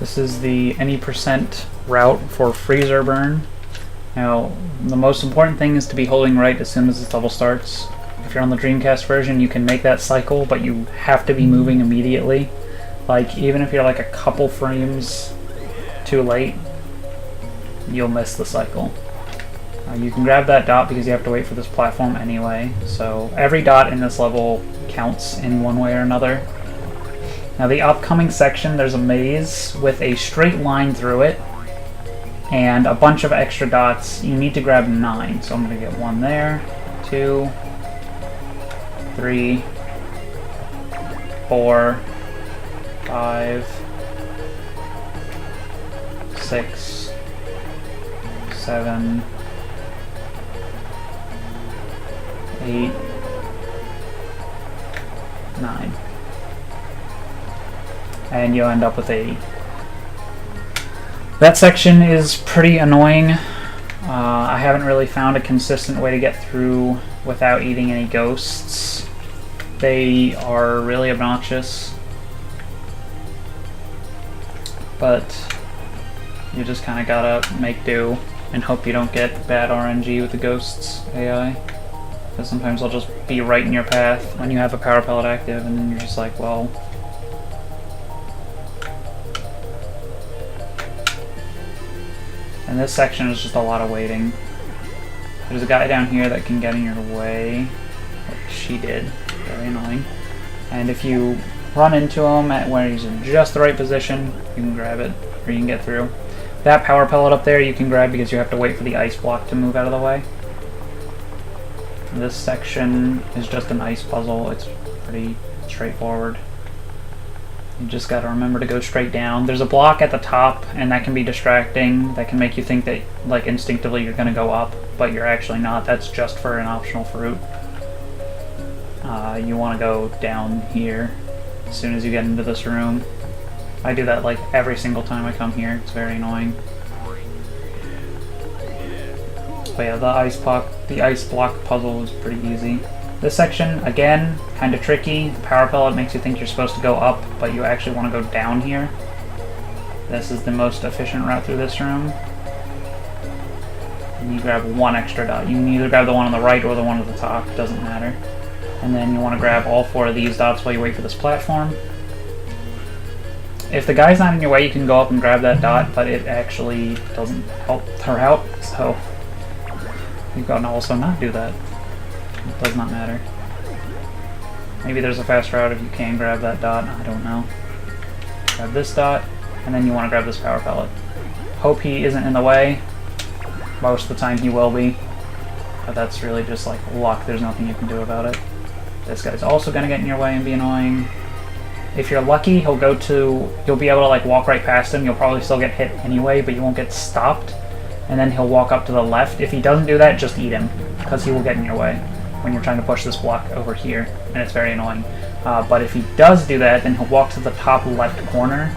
This is the any percent route for freezer burn. Now, the most important thing is to be holding right as soon as this level starts. If you're on the Dreamcast version, you can make that cycle, but you have to be moving immediately. Like, even if you're like a couple frames too late, you'll miss the cycle. You can grab that dot because you have to wait for this platform anyway, so every dot in this level counts in one way or another. Now the upcoming section, there's a maze with a straight line through it, and a bunch of extra dots. You need to grab 9, so I'm going to get 1 there, 2, 3, 4, 5, 6, 7, 8, 9. And you'll end up with 80. That section is pretty annoying. I haven't really found a consistent way to get through without eating any ghosts. They are really obnoxious. But you just kind of gotta make do and hope you don't get bad RNG with the ghosts AI. Because sometimes they'll just be right in your path when you have a power pellet active, and then you're just like, well... And this section is just a lot of waiting. There's a guy down here that can get in your way, like she did. Very annoying. And if you run into him at where he's in just the right position, you can grab it, or you can get through. That power pellet up there you can grab because you have to wait for the ice block to move out of the way. This section is just an ice puzzle. It's pretty straightforward. You just gotta remember to go straight down. There's a block at the top, and that can be distracting. That can make you think that, like, instinctively you're gonna go up, but you're actually not. That's just for an optional fruit. You want to go down here as soon as you get into this room. I do that like every single time I come here. It's very annoying. But yeah, the ice block puzzle is pretty easy. This section, again, kind of tricky. The power pellet makes you think you're supposed to go up, but you actually want to go down here. This is the most efficient route through this room. And you grab 1 extra dot. You can either grab the one on the right or the one at the top, doesn't matter. And then you want to grab all 4 of these dots while you wait for this platform. If the guy's not in your way, you can go up and grab that dot, but it actually doesn't help the route, so you can also not do that. It does not matter. Maybe there's a fast route if you can grab that dot, I don't know. Grab this dot, and then you want to grab this power pellet. Hope he isn't in the way. Most of the time he will be, but that's really just like luck. There's nothing you can do about it. This guy's also going to get in your way and be annoying. If you're lucky, you'll be able to like walk right past him. You'll probably still get hit anyway, but you won't get stopped. And then he'll walk up to the left. If he doesn't do that, just eat him, because he will get in your way when you're trying to push this block over here, and it's very annoying. But if he does do that, then he'll walk to the top left corner,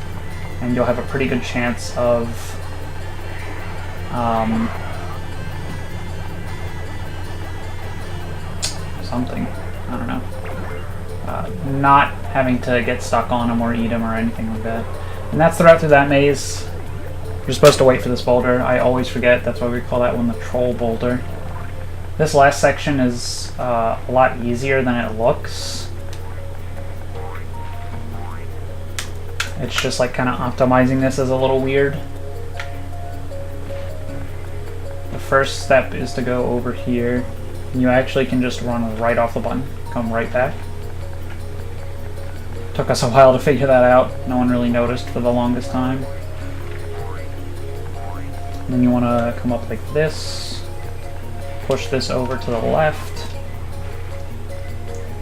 and you'll have a pretty good chance of something. I don't know. Not having to get stuck on him or eat him or anything like that. And that's the route through that maze. You're supposed to wait for this boulder. I always forget. That's why we call that one the troll boulder. This last section is a lot easier than it looks. It's just like kind of optimizing this is a little weird. The first step is to go over here. And you actually can just run right off the button. Come right back. Took us a while to figure that out. No one really noticed for the longest time. And then you want to come up like this. Push this over to the left.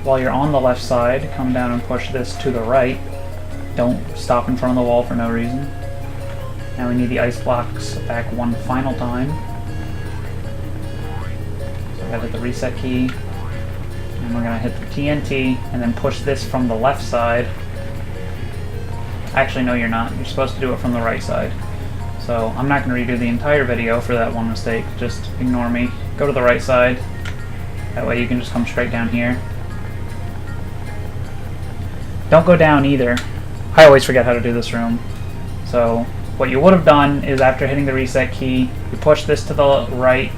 While you're on the left side, come down and push this to the right. Don't stop in front of the wall for no reason. Now we need the ice blocks back one final time. So we gotta hit the reset key. And we're gonna hit the TNT and then push this from the left side. Actually, no, you're not. You're supposed to do it from the right side. So I'm not going to redo the entire video for that one mistake. Just ignore me. Go to the right side. That way you can just come straight down here. Don't go down either. I always forget how to do this room. So what you would have done is after hitting the reset key, you push this to the right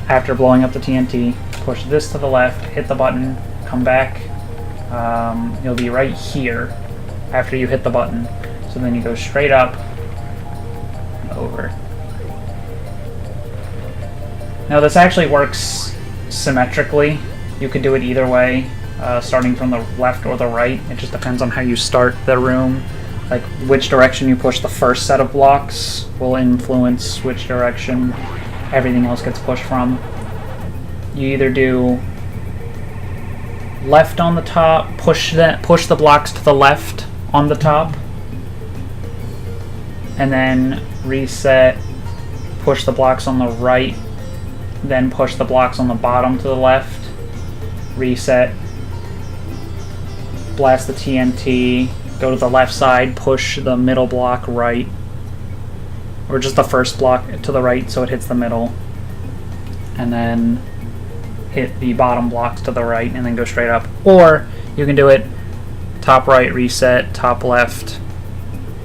after blowing up the TNT, push this to the left, hit the button, come back. You'll be right here after you hit the button. So then you go straight up and over. Now this actually works symmetrically. You could do it either way, starting from the left or the right. It just depends on how you start the room. Like which direction you push the first set of blocks will influence which direction everything else gets pushed from. You either do left on the top, push the blocks to the left on the top, and then reset, push the blocks on the right, then push the blocks on the bottom to the left, reset, blast the TNT, go to the left side, push the middle block right, or just the first block to the right so it hits the middle, and then hit the bottom blocks to the right and then go straight up. Or you can do it top right, reset, top left,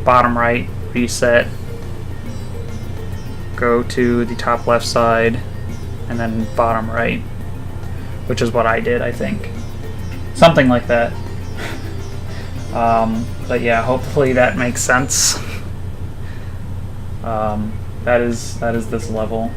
bottom right, reset, go to the top left side, and then bottom right, which is what I did, I think. Something like that. But yeah, hopefully that makes sense. That is this level.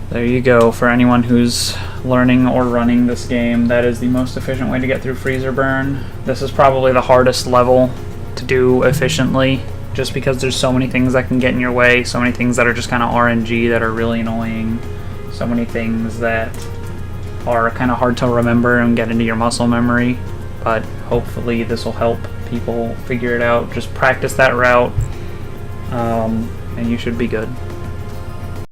There you go. For anyone who's learning or running this game, that is the most efficient way to get through Freezer Burn. This is probably the hardest level to do efficiently, just because there's so many things that can get in your way, so many things that are just kind of RNG that are really annoying, so many things that are kind of hard to remember and get into your muscle memory. But hopefully this will help people figure it out. Just practice that route, and you should be good.